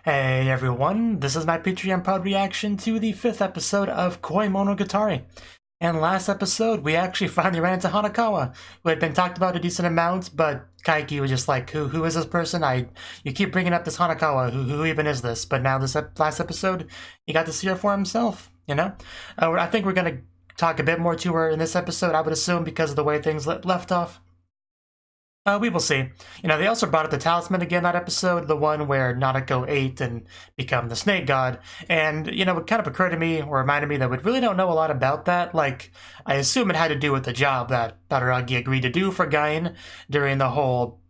Hey everyone, this is my Patreon pod reaction to the 5th episode of Koimonogatari. And last episode, we actually finally ran into Hanakawa, who had been talked about a decent amount, but Kaiki was just like, who is this person? You keep bringing up this Hanakawa, who even is this? But now this last episode, he got to see her for himself, you know? I think we're gonna talk a bit more to her in this episode, I would assume, because of the way things left off. We will see. They also brought up the talisman again that episode, the one where Nanako ate and become the snake god. And, it kind of occurred to me, or reminded me, that we really don't know a lot about that. Like, I assume it had to do with the job that Badaragi agreed to do for Gain during the whole,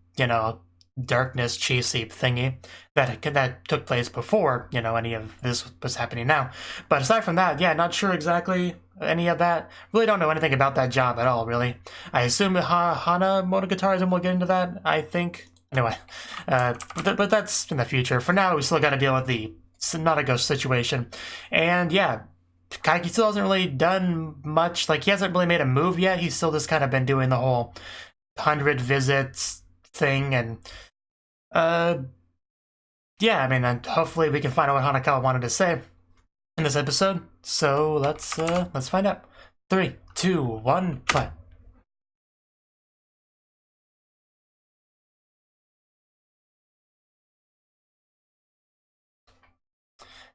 darkness chase ape thingy that took place before, any of this was happening now. But aside from that, yeah, not sure exactly any of that. Really don't know anything about that job at all, really. I assume Hana Monogatari, and we'll get into that, I think. Anyway, but that's in the future. For now, we still got to deal with the Nanako situation. And yeah, Kaiki still hasn't really done much. Like, he hasn't really made a move yet. He's still just kind of been doing the whole 100 visits thing, and yeah, I mean, and hopefully we can find out what Hanakawa wanted to say in this episode. So let's find out. 3, 2, 1, play.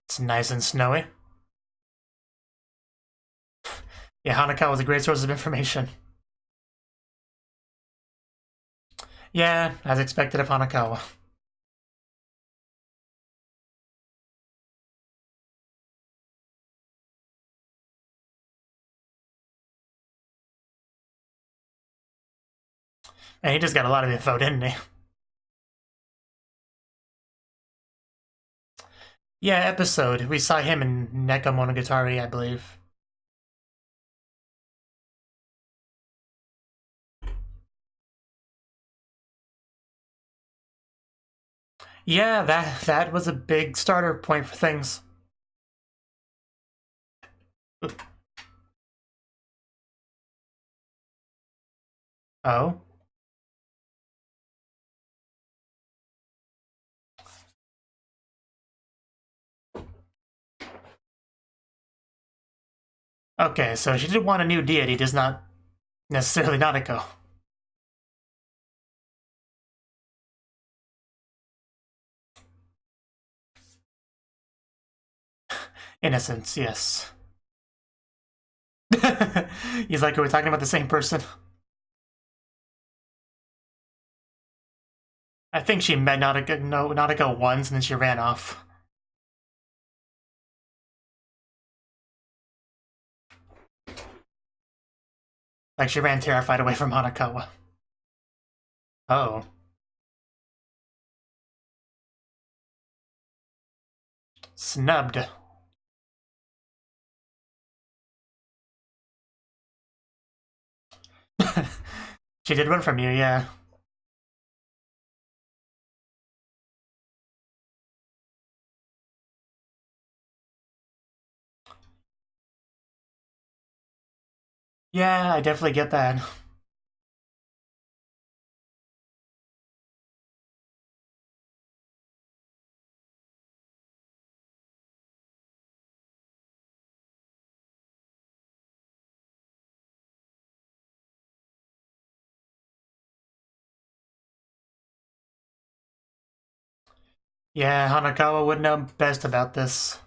It's nice and snowy. Yeah, Hanakawa was a great source of information. Yeah, as expected of Hanakawa. And he just got a lot of info, didn't he? Yeah, episode. We saw him in Koimonogatari, I believe. Yeah, that was a big starter point for things. Oh? Okay, so she did want a new deity, does not necessarily Nanako. Innocence, yes. He's like, are we talking about the same person? I think she met Nanako once and then she ran off. Like, she ran terrified away from Hanakawa. Oh. Snubbed. She did run from you, yeah. Yeah, I definitely get that. Yeah, Hanakawa would know best about this.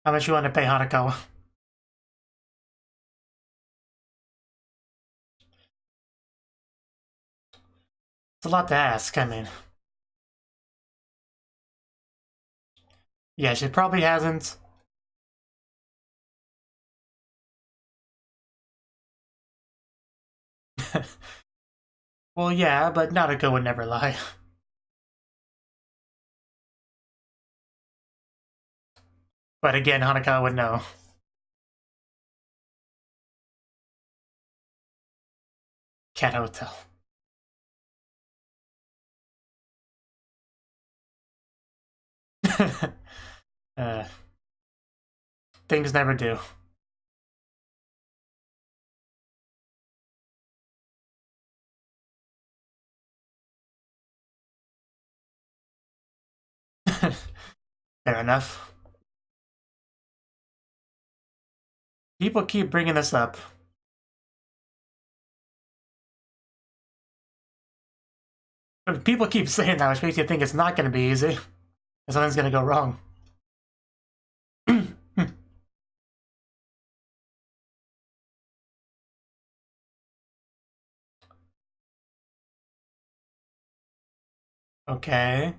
How much you want to pay Hanakawa? It's a lot to ask, I mean. Yeah, she probably hasn't. Well, yeah, but Nanako would never lie. But again, Hanakawa would know. Cat Hotel. Things never do. Fair enough. People keep bringing this up. But people keep saying that, which makes you think it's not going to be easy. Something's going to go wrong. Okay.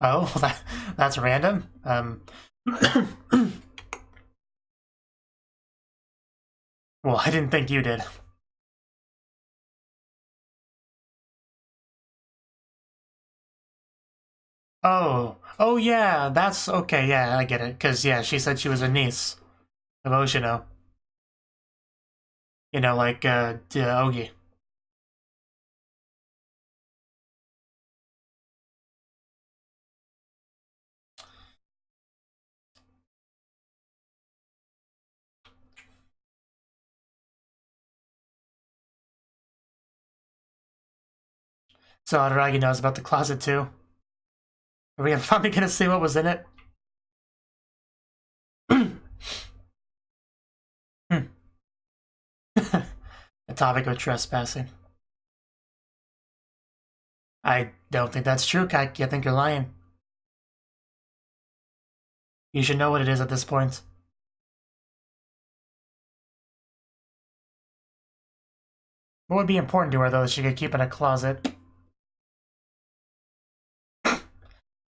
Oh, that's random. Well, I didn't think you did. Oh yeah, that's okay. Yeah, I get it. Cause yeah, she said she was a niece of Oshino. You know, like Ogi. So Aragi knows about the closet too. Are we finally gonna see what was in it? The topic of trespassing. I don't think that's true, Kaiki. I think you're lying. You should know what it is at this point. What would be important to her, though, that she could keep in a closet?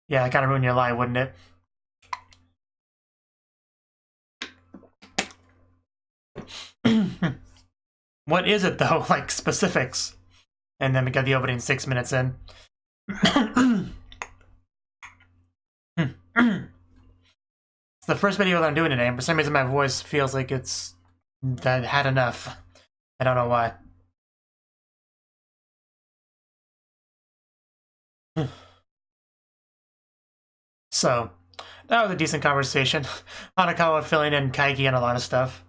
Yeah, it kind of ruin your lie, wouldn't it? What is it, though? Like, specifics. And then we got the opening 6 minutes in. It's the first video that I'm doing today, and for some reason my voice feels like it's... that had enough. I don't know why. So, that was a decent conversation. Hanakawa filling in Kaiki and a lot of stuff.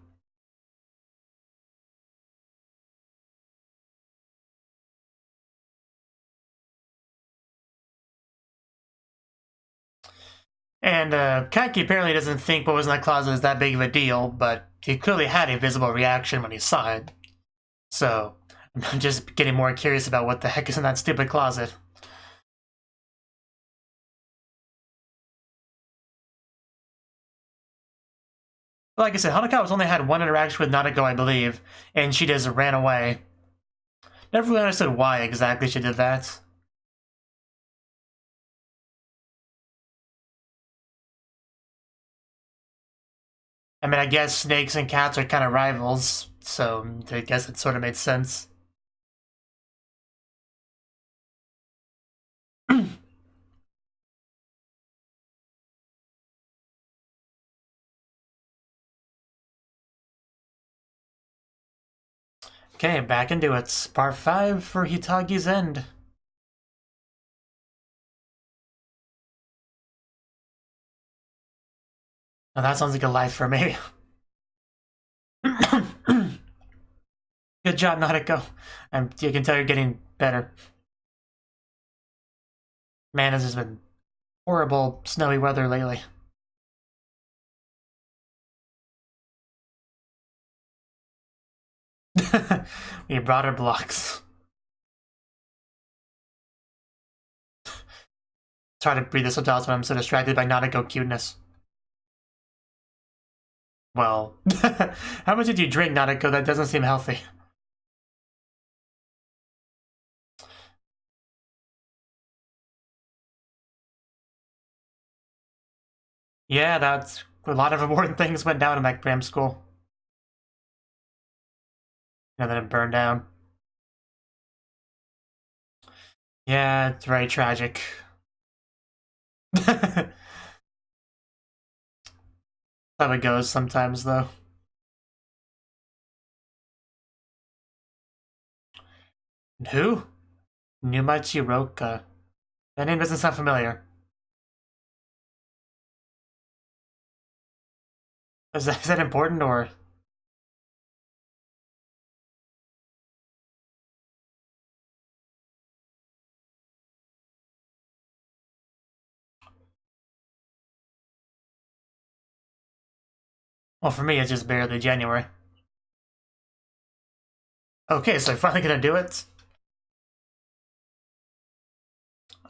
And Kaiki apparently doesn't think what was in that closet is that big of a deal, but he clearly had a visible reaction when he saw it. So, I'm just getting more curious about what the heck is in that stupid closet. Like I said, Hanakawa's only had one interaction with Nanako, I believe, and she just ran away. Never really understood why exactly she did that. I mean, I guess snakes and cats are kind of rivals, so I guess it sort of made sense. Okay, back into it. Part 5 for Hitagi's End. Now that sounds like a life for me. Good job, Nautico. You can tell you're getting better. Man, this has been horrible snowy weather lately. We brought our blocks. It's hard to breathe this sometimes when I'm so distracted by Nautico cuteness. Well, how much did you drink, Nautico? That doesn't seem healthy. Yeah, that's a lot of important things went down in that cram school. And then it burned down. Yeah, it's very tragic. That's how it goes sometimes, though. Who? Mujirou. That name doesn't sound familiar. Is that important, or? Well, for me, it's just barely January. Okay, so I'm finally gonna do it?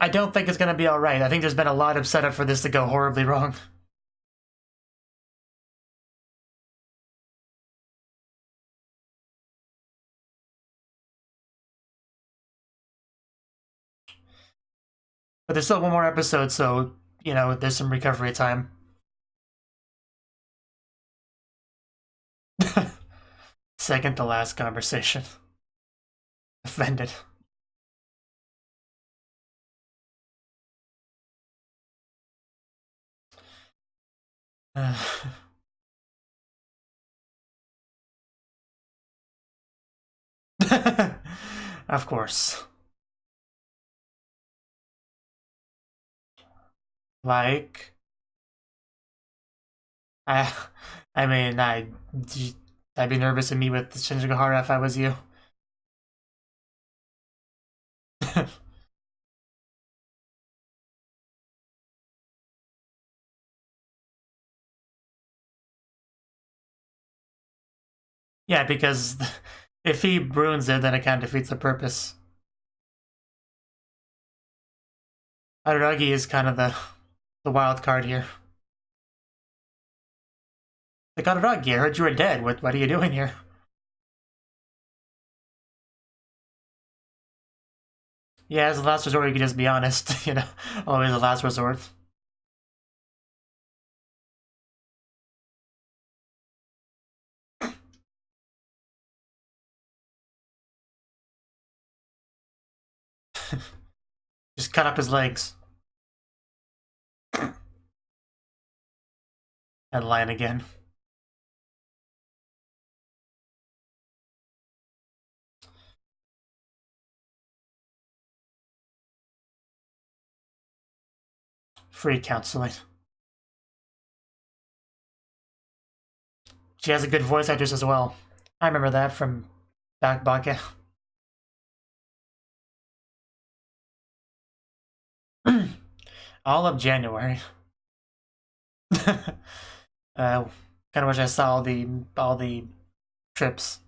I don't think it's gonna be alright. I think there's been a lot of setup for this to go horribly wrong. But there's still one more episode, so, you know, there's some recovery time. Second to last conversation. Offended. Of course. Like, I mean, I'd be nervous to meet with Shinjigahara if I was you. Yeah, because if he ruins it, then it kind of defeats the purpose. Aragi is kind of the wild card here. Like, Aragi, I heard you were dead. What are you doing here? Yeah, as a last resort, you can just be honest. You know, always a last resort. Just cut up his legs. And line again. Free counseling. She has a good voice actress as well. I remember that from back Baka. All of January. Kind of wish I saw all the trips.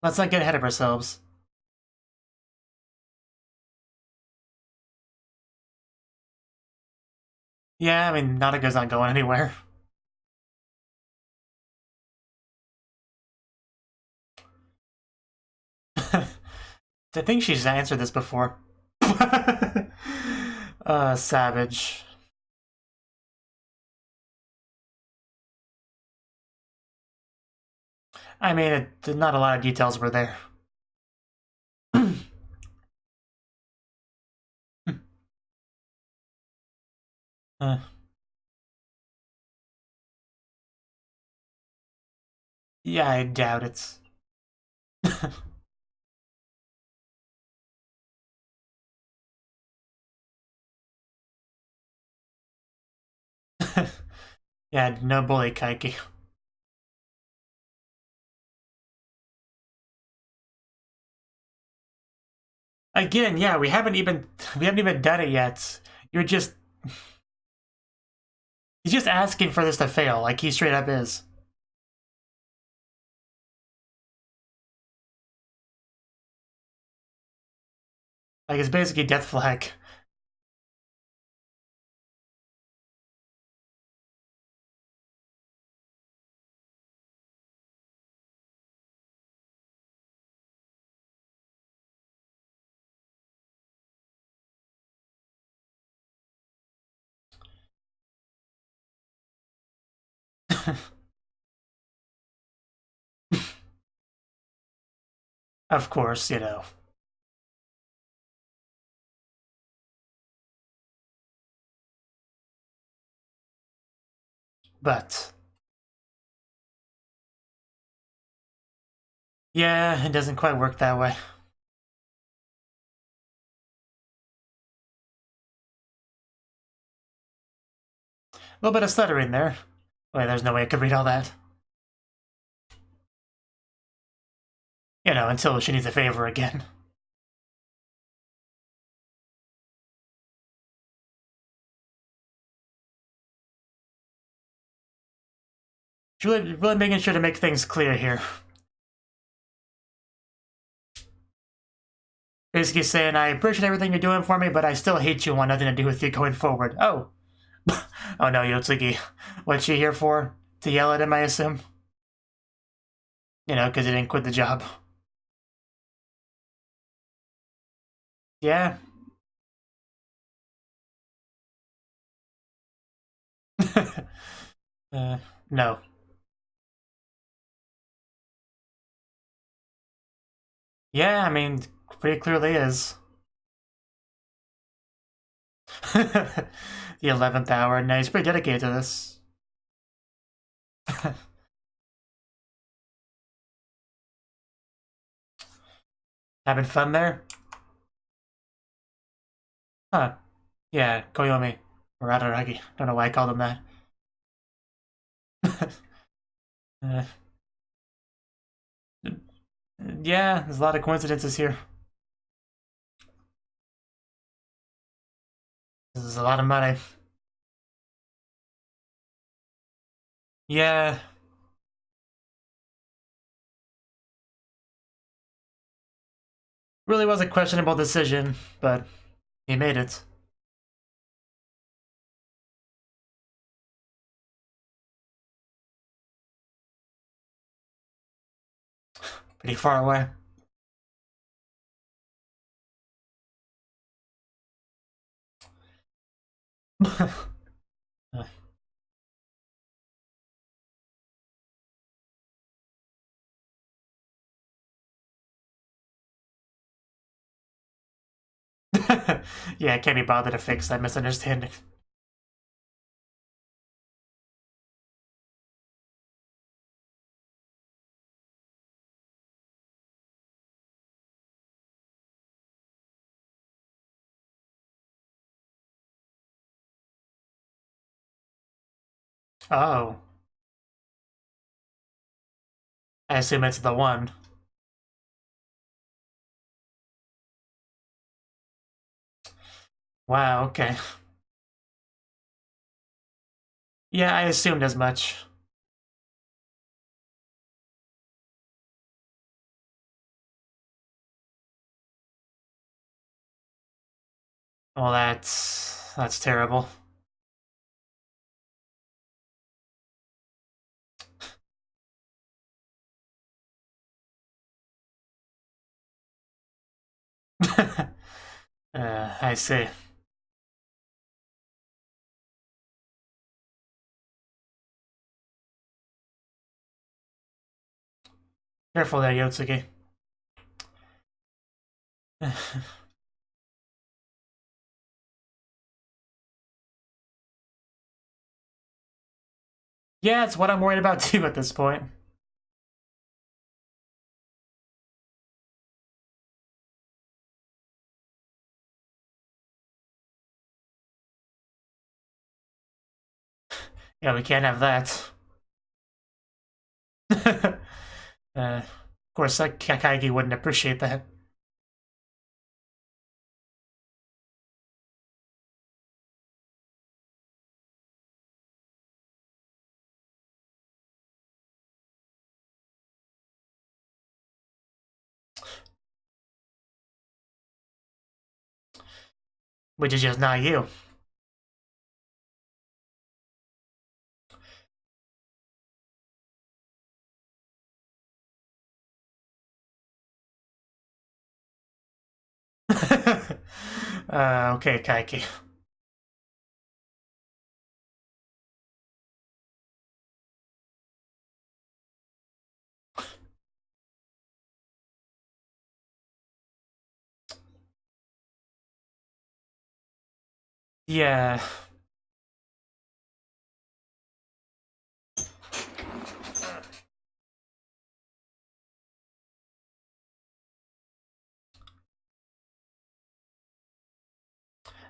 Let's not get ahead of ourselves. Yeah, I mean, Nautica's not going anywhere. I think she's answered this before. Savage. I mean, not a lot of details were there. Yeah, I doubt it. Yeah, no bully, Kaiki. Again, yeah, we haven't even done it yet. You're just he's just asking for this to fail, like he straight up is. Like it's basically death flag. Of course, you know. but yeah, it doesn't quite work that way. A little bit of stuttering there. Wait, there's no way I could read all that. You know, until she needs a favor again. She's really making sure to make things clear here. Basically saying, I appreciate everything you're doing for me, but I still hate you and want nothing to do with you going forward. Oh. Oh no, Yotsuki. What's she here for? To yell at him, I assume? You know, because he didn't quit the job. Yeah. No. Yeah, I mean, pretty clearly is. The 11th hour. No, he's pretty dedicated to this. Having fun there? Huh. Yeah, Koyomi. Or Adaragi. Don't know why I called him that. Yeah, there's a lot of coincidences here. This is a lot of money. Yeah. Really was a questionable decision, but he made it. Pretty far away. Yeah, I can't be bothered to fix that misunderstanding. Oh. I assume it's the one. Wow, okay. Yeah, I assumed as much. Well, that's terrible. I see. Careful there, Yotsuki. Yeah, it's what I'm worried about too at this point. Yeah, we can't have that. Of course, Kakaigi wouldn't appreciate that. Which is just not you. Okay, Kaiki. Yeah.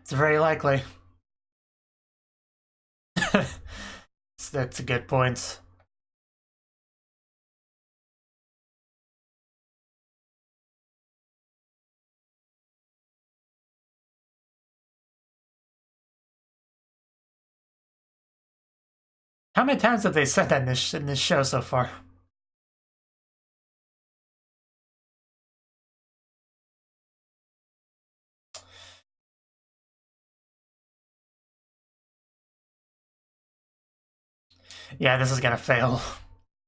It's very likely. That's a good point. How many times have they said that in this show so far? Yeah, this is gonna fail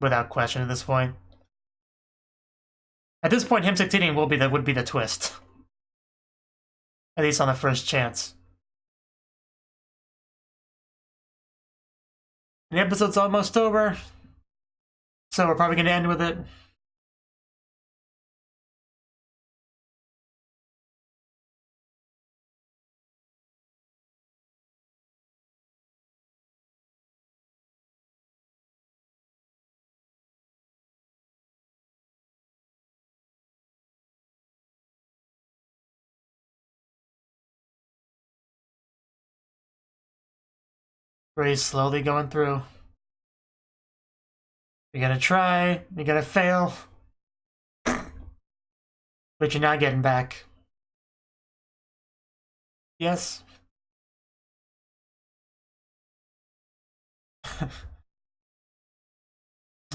without question at this point. At this point, him succeeding would be the twist, at least on the first chance. The episode's almost over, so we're probably gonna end with it. Very slowly going through. You're gonna try, you're gonna fail, but you're not getting back. Yes.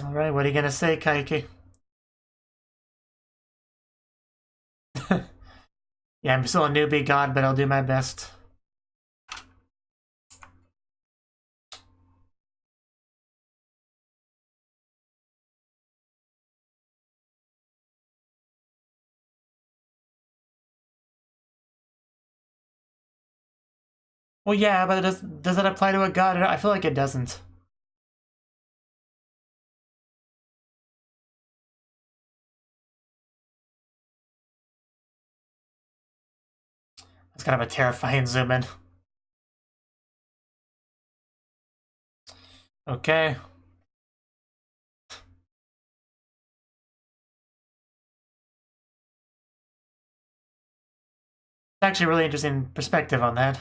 Alright, what are you gonna say, Kaiki? Yeah, I'm still a newbie god, but I'll do my best. Well, yeah, but does it apply to a god? I feel like it doesn't. It's kind of a terrifying zoom in. Okay. It's actually a really interesting perspective on that.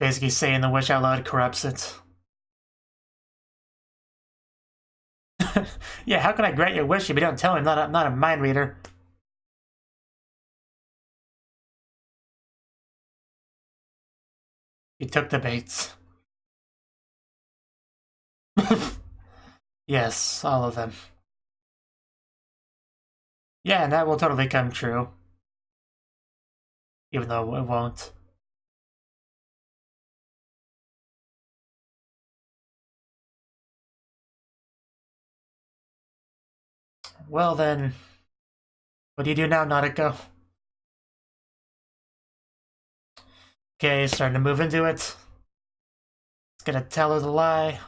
Basically saying the wish out loud corrupts it. Yeah, how can I grant your wish if you don't tell me I'm not a mind reader? You took the baits. Yes, all of them. Yeah, and that will totally come true. Even though it won't. Well then, what do you do now, Nautico? Okay, starting to move into it. It's gonna tell her the lie.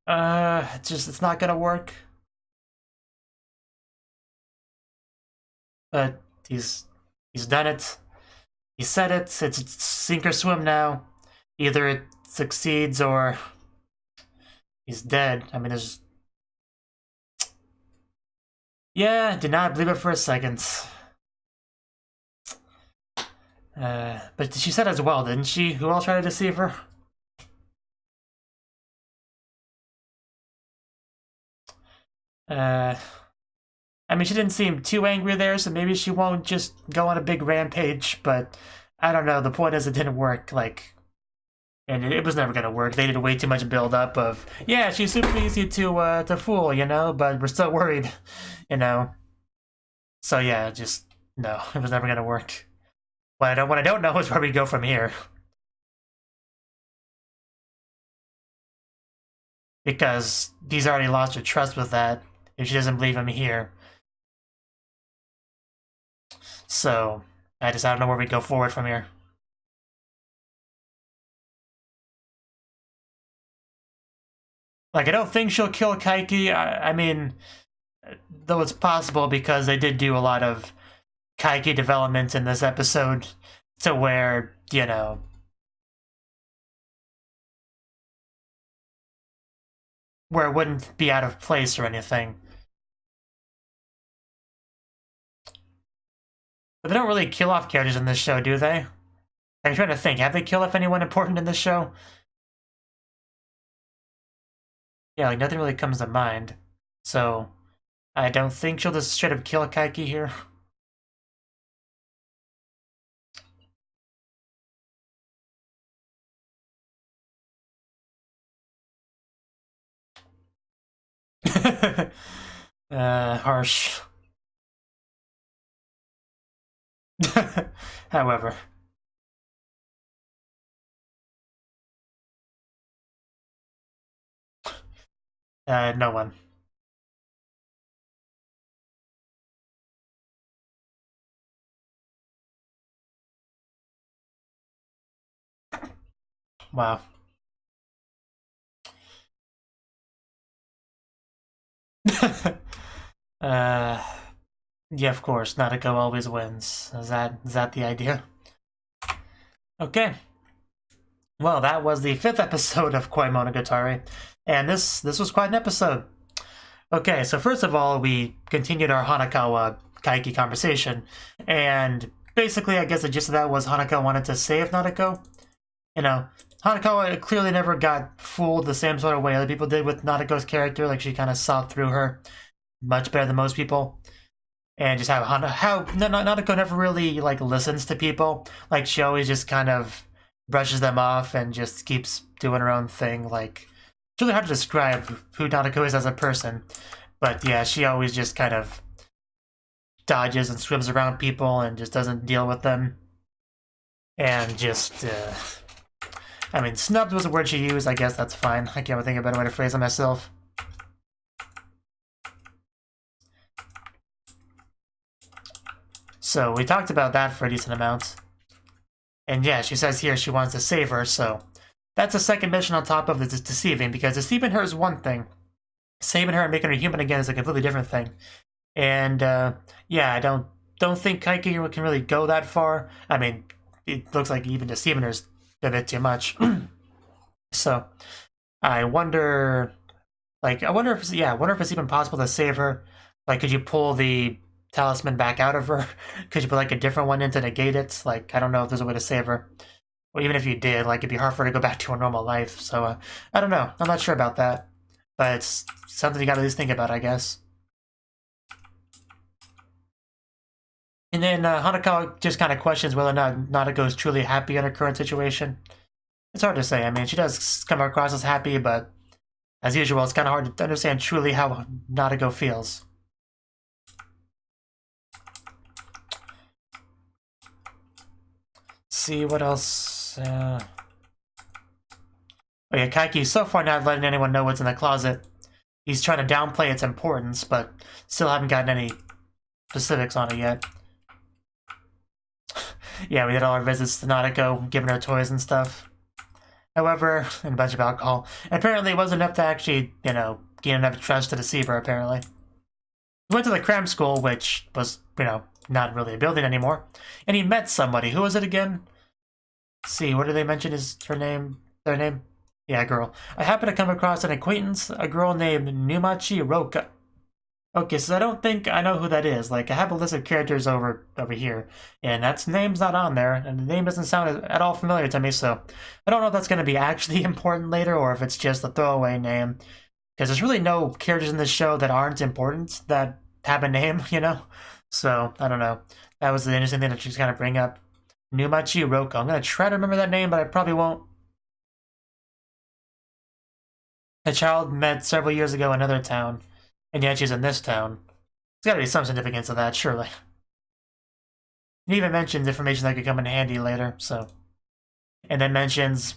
It's not gonna work. But he's done it. He said it. It's sink or swim now. Either it succeeds or he's dead. I mean, there's... Yeah, did not believe it for a second. But she said as well, didn't she? Who else tried to deceive her? I mean, she didn't seem too angry there, so maybe she won't just go on a big rampage, but I don't know. The point is it didn't work, like... And it was never gonna work. They did way too much build-up of, yeah, she's super easy to fool, you know, but we're still worried, you know? So yeah, just, no, it was never gonna work. What I don't know is where we go from here. Because he's already lost her trust with that, if she doesn't believe him here. So, I don't know where we go forward from here. Like, I don't think she'll kill Kaiki. I mean, though it's possible because they did do a lot of Kaiki development in this episode to where, you know... where it wouldn't be out of place or anything. But they don't really kill off characters in this show, do they? I'm trying to think. Have they killed off anyone important in this show? Yeah, like nothing really comes to mind. So, I don't think she'll just straight up kill Kaiki here. Harsh. However. No one. Wow. Yeah, of course, Nadeko always wins. Is that the idea? Okay. Well, that was the 5th episode of Koimonogatari, and this was quite an episode. Okay, so first of all, we continued our Hanakawa Kaiki conversation, and basically, I guess the gist of that was Hanakawa wanted to save Nadeko. You know, Hanakawa clearly never got fooled the same sort of way other people did with Nadeko's character, like she kind of saw through her much better than most people. And just how Nadeko never really, like, listens to people. Like, she always just kind of brushes them off and just keeps doing her own thing. Like, it's really hard to describe who Nadeko is as a person. But yeah, she always just kind of dodges and swims around people and just doesn't deal with them. And just, I mean, snubbed was a word she used. I guess that's fine. I can't think of a better way to phrase it myself. So we talked about that for a decent amount. And yeah, she says here she wants to save her, so that's a second mission on top of the deceiving, because deceiving her is one thing. Saving her and making her human again is a completely different thing. And yeah, I don't think Kaiki can really go that far. I mean, it looks like even deceiving her is a bit too much. So I wonder if it's even possible to save her. Like, could you pull the talisman back out of her? Could you put like a different one in to negate it? Like, I don't know if there's a way to save her. Or even if you did, like, it'd be hard for her to go back to her normal life. So I don't know. I'm not sure about that. But it's something you gotta at least think about, I guess. And then Hanakawa just kind of questions whether or not Nadeko is truly happy in her current situation. It's hard to say. I mean, she does come across as happy, but as usual, it's kind of hard to understand truly how Nadeko feels. See what else. Oh yeah, Kaiki's so far not letting anyone know what's in the closet. He's trying to downplay its importance, but still haven't gotten any specifics on it yet. Yeah, we did all our visits to Nadeko, giving her toys and stuff. However, and a bunch of alcohol. Apparently it wasn't enough to actually, you know, gain enough trust to deceive her, apparently. He went to the cram school, which was, you know, not really a building anymore. And he met somebody. Who was it again? Let's see, what did they mention is her name? Their name? Yeah, girl. I happened to come across an acquaintance, a girl named Mujirou. Okay, so I don't think I know who that is. Like, I have a list of characters over here, and that name's not on there, and the name doesn't sound at all familiar to me, so I don't know if that's going to be actually important later, or if it's just a throwaway name. Because there's really no characters in this show that aren't important that have a name, you know? So, I don't know. That was the interesting thing that she's kind of bring up. Mujirou. I'm going to try to remember that name, but I probably won't. A child met several years ago in another town, and yet she's in this town. There's got to be some significance to that, surely. He even mentions information that could come in handy later, so. And then mentions,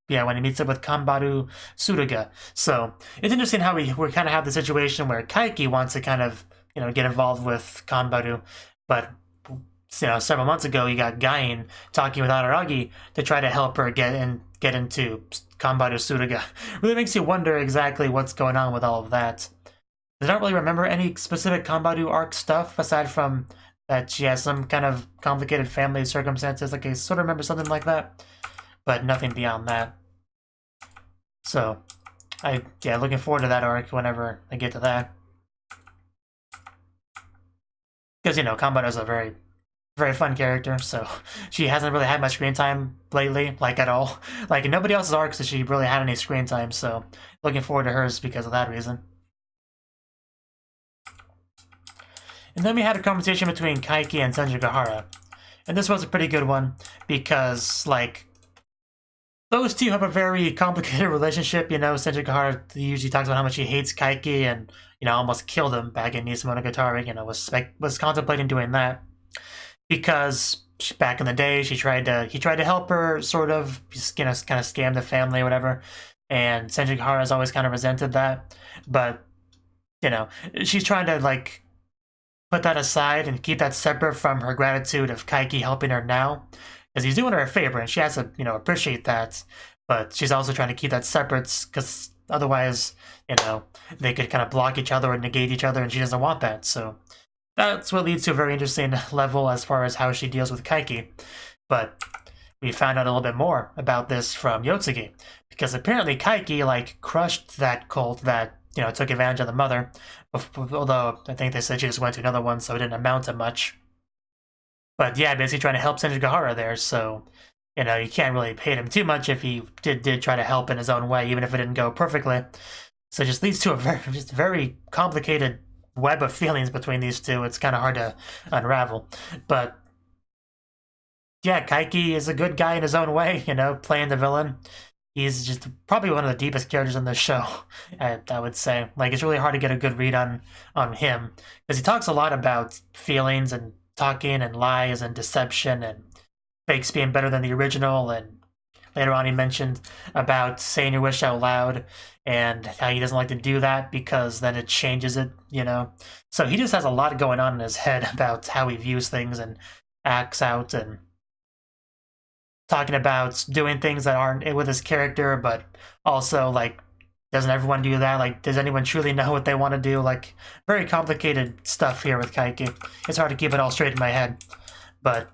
yeah, when he meets up with Kanbaru Suruga. So, it's interesting how we kind of have the situation where Kaiki wants to kind of, you know, get involved with Kanbaru, but, you know, several months ago you got Gain talking with Araragi to try to help her get into Kanbaru Suruga. Really makes you wonder exactly what's going on with all of that. I don't really remember any specific Kanbaru arc stuff, aside from that she has some kind of complicated family circumstances. Like, I sort of remember something like that, but nothing beyond that. So, Yeah, looking forward to that arc whenever I get to that. Because, you know, Kanbara is a very, very fun character, so she hasn't really had much screen time lately, like at all. Like, in nobody else's arcs has she really had any screen time, so looking forward to hers because of that reason. And then we had a conversation between Kaiki and Senjigahara. And this was a pretty good one, because, like, those two have a very complicated relationship, you know. Senjigahara usually talks about how much he hates Kaiki and, you know, almost killed him back in Koimonogatari, you know, was contemplating doing that. Because back in the day, he tried to help her, sort of, you know, kind of scam the family or whatever, and Senjigahara has always kind of resented that. But, you know, she's trying to, like, put that aside and keep that separate from her gratitude of Kaiki helping her now, because he's doing her a favor and she has to, you know, appreciate that. But she's also trying to keep that separate, because otherwise, you know, they could kind of block each other or negate each other, and she doesn't want that. So that's what leads to a very interesting level as far as how she deals with Kaiki. But we found out a little bit more about this from Yotsugi, because apparently Kaiki, like, crushed that cult that, you know, took advantage of the mother, although I think they said she just went to another one, so it didn't amount to much. But yeah, basically trying to help Senjigahara there, so, you know, you can't really hate him too much if he did try to help in his own way, even if it didn't go perfectly. So it just leads to a very complicated web of feelings between these two. It's kind of hard to unravel. But yeah, Kaiki is a good guy in his own way, you know, playing the villain. He's just probably one of the deepest characters in the show, I would say. Like, it's really hard to get a good read on him, because he talks a lot about feelings and talking and lies and deception and fakes being better than the original, and later on he mentioned about saying your wish out loud and how he doesn't like to do that because then it changes it, you know. So he just has a lot going on in his head about how he views things and acts out, and talking about doing things that aren't with his character, but also, like, doesn't everyone do that? Like, does anyone truly know what they want to do? Like, very complicated stuff here with Kaiki. It's hard to keep it all straight in my head, but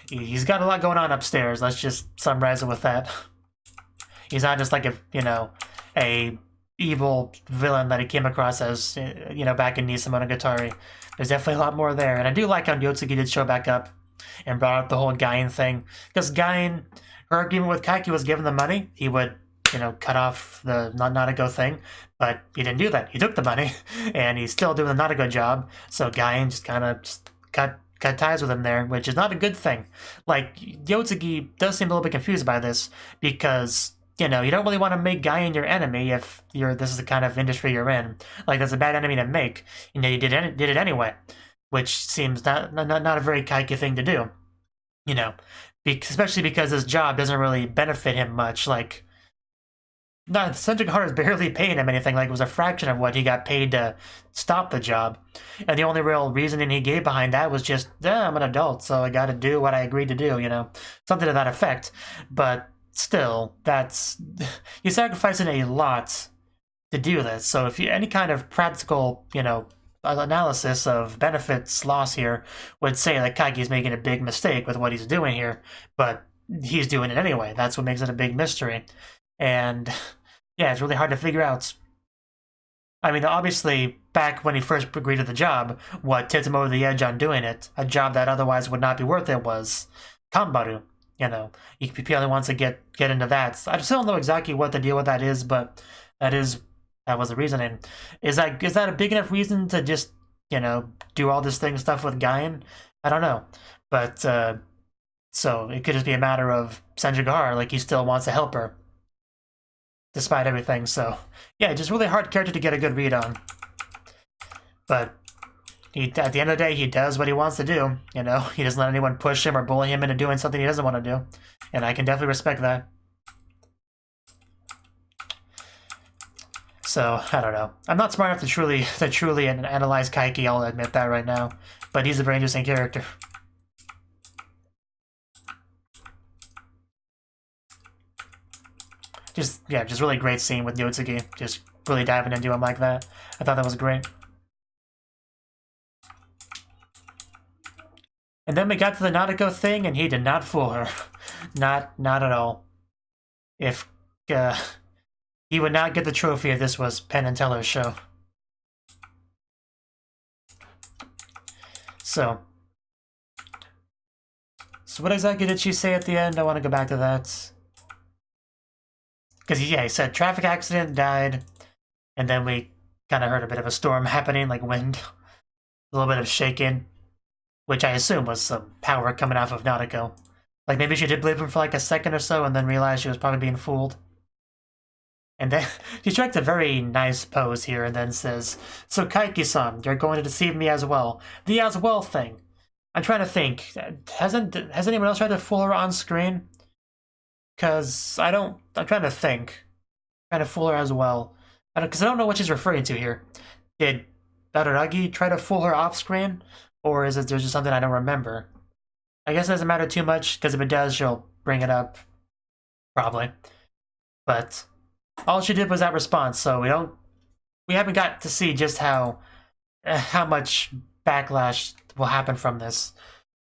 he's got a lot going on upstairs. Let's just summarize it with that. He's not just like a evil villain that he came across as, you know, back in Koimonogatari. There's definitely a lot more there, and I do like how Yotsugi did show back up and brought up the whole Gain thing, because Gain, her agreement with Kaiki was given the money, he would, you know, cut off the not-a-go thing, but he didn't do that. He took the money, and he's still doing the not-a-go job, so Gain just kind of cut ties with him there, which is not a good thing. Like, Yotsugi does seem a little bit confused by this, because, you know, you don't really want to make Gain your enemy if this is the kind of industry you're in. Like, that's a bad enemy to make. You know, you did it anyway, which seems not a very Kaiki thing to do, you know, especially because his job doesn't really benefit him much. Like, Senjigahara is barely paying him anything. Like, it was a fraction of what he got paid to stop the job, and the only real reasoning he gave behind that was just, I'm an adult, so I got to do what I agreed to do, you know, something to that effect. But still, you're sacrificing a lot to do this. So if you any kind of practical, you know, analysis of benefits loss here would say that Kaiki's making a big mistake with what he's doing here, but he's doing it anyway. That's what makes it a big mystery. And yeah, it's really hard to figure out. I mean, obviously, back when he first agreed to the job, what tipped him over the edge on doing it, a job that otherwise would not be worth it, was Kanbaru. You know, he only wants to get into that. I still don't know exactly what the deal with that is, but that was the reasoning. Is that a big enough reason to just, you know, do all this stuff with Gain? I don't know. But, so it could just be a matter of Senjigahara, like, he still wants to help her, despite everything. So, yeah, just really hard character to get a good read on. But at the end of the day, he does what he wants to do, you know? He doesn't let anyone push him or bully him into doing something he doesn't want to do. And I can definitely respect that. So, I don't know. I'm not smart enough to truly analyze Kaiki, I'll admit that right now. But he's a very interesting character. Just really great scene with Yotsugi. Just really diving into him like that. I thought that was great. And then we got to the Nautico thing, and he did not fool her. Not at all. If, He would not get the trophy if this was Penn and Teller's show. So what exactly did she say at the end? I want to go back to that. Because, yeah, he said traffic accident, died, and then we kind of heard a bit of a storm happening, like wind. A little bit of shaking, which I assume was some power coming off of Nautico. Like, maybe she did believe him for like a second or so and then realized she was probably being fooled. And then she strikes a very nice pose here and then says, "So Kaiki-san, you're going to deceive me as well. The as well thing. I'm trying to think. Has anyone else tried to fool her on screen? Because I'm trying to think. Trying to fool her as well. Because I don't know what she's referring to here. Did Daruragi try to fool her off screen? Or is it there's just something I don't remember? I guess it doesn't matter too much, because if it does, she'll bring it up. Probably. But all she did was that response, so we haven't got to see just how much backlash will happen from this.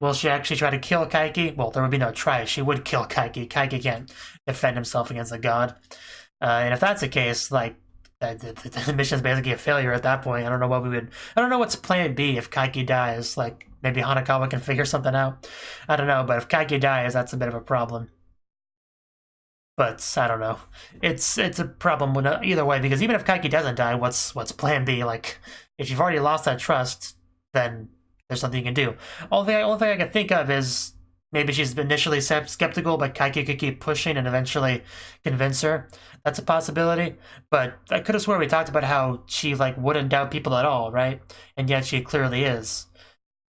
Will she actually try to kill Kaiki? Well, there would be no try. She would kill Kaiki. Kaiki can't defend himself against a god. And if that's the case, like, the mission's basically a failure at that point. I don't know what's plan B if Kaiki dies. Like, maybe Hanakawa can figure something out. I don't know, but if Kaiki dies, that's a bit of a problem. But I don't know. It's a problem either way, because even if Kaiki doesn't die, what's plan B? Like, if you've already lost that trust, then there's nothing you can do. Only thing I can think of is maybe she's initially skeptical, but Kaiki could keep pushing and eventually convince her. That's a possibility. But I could have sworn we talked about how she like wouldn't doubt people at all, right? And yet she clearly is.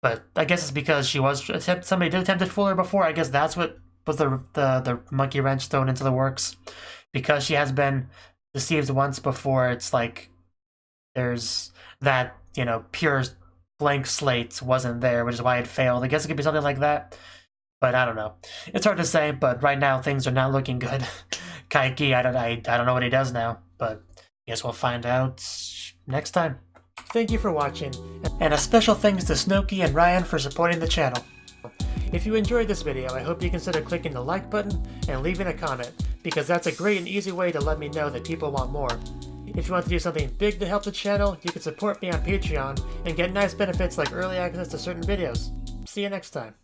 But I guess it's because somebody did attempt to fool her before. I guess that's what was the monkey wrench thrown into the works. Because she has been deceived once before, it's like there's that, pure blank slate wasn't there, which is why it failed. I guess it could be something like that. But I don't know. It's hard to say, but right now things are not looking good. Kaiki, I don't know what he does now, but I guess we'll find out next time. Thank you for watching, and a special thanks to Cnouki and Ryan for supporting the channel. If you enjoyed this video, I hope you consider clicking the like button and leaving a comment, because that's a great and easy way to let me know that people want more. If you want to do something big to help the channel, you can support me on Patreon and get nice benefits like early access to certain videos. See you next time.